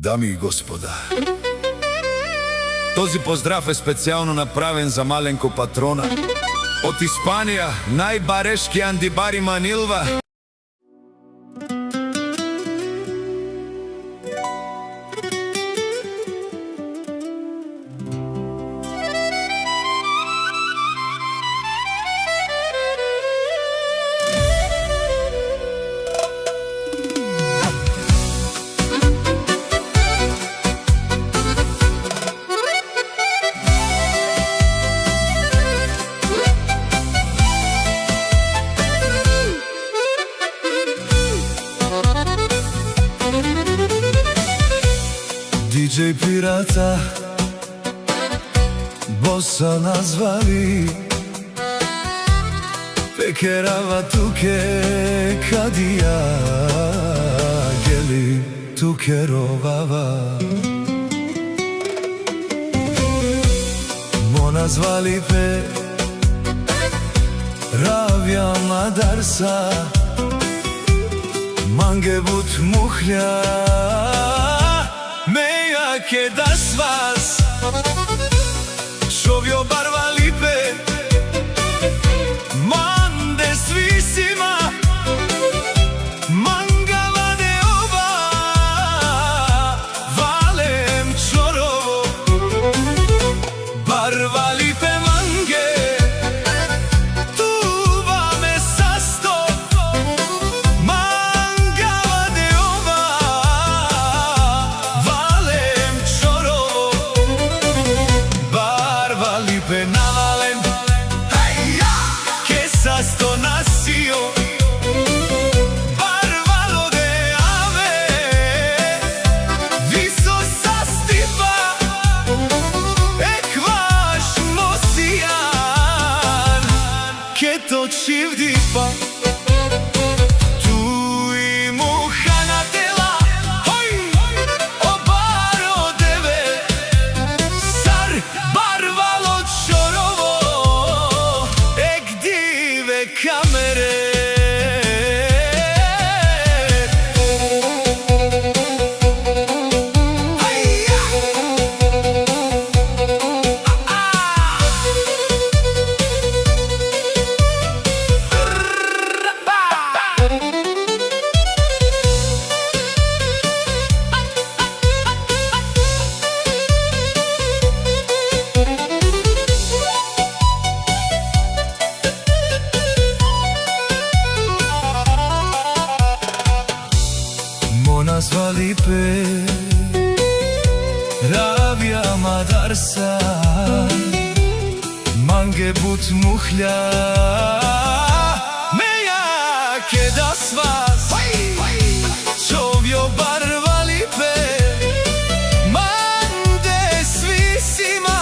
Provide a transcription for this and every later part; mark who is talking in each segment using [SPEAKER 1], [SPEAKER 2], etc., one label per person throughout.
[SPEAKER 1] Дами и господа, този поздрав е специјално направен за маленко патрона од Испанија, најбарешки Андибари Манилва.
[SPEAKER 2] Диджеј пирата, боса назвали, пекерава туке кадија, гели туке ровава. Мо назвали пе, равја мадарса, манге бут мухља, che das was Šovjo barva lipe Mande svisima Mangava de ova Valem čorovo Barva lipe mange Tuva me sasto Mangava de ova Navalen, che sasto nasio, barvalo de ave, viso sastipa, ekvaš mosijan, che to čivdipa. Naзвали пе равја мадарса манге бут мухља меја ке да свас Шовјо барвали пе манде свисима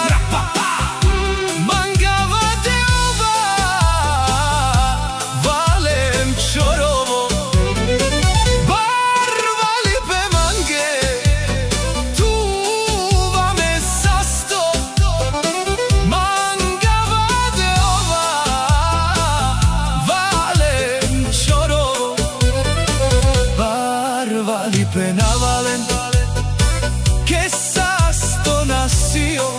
[SPEAKER 2] мангава де ова валем чорово Lipe navalen, che sasto nasio,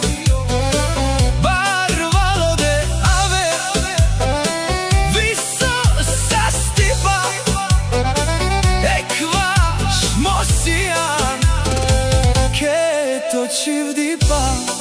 [SPEAKER 2] barvalo de ave, viso sastipa, ekvaš mosijan, che to čivdipa.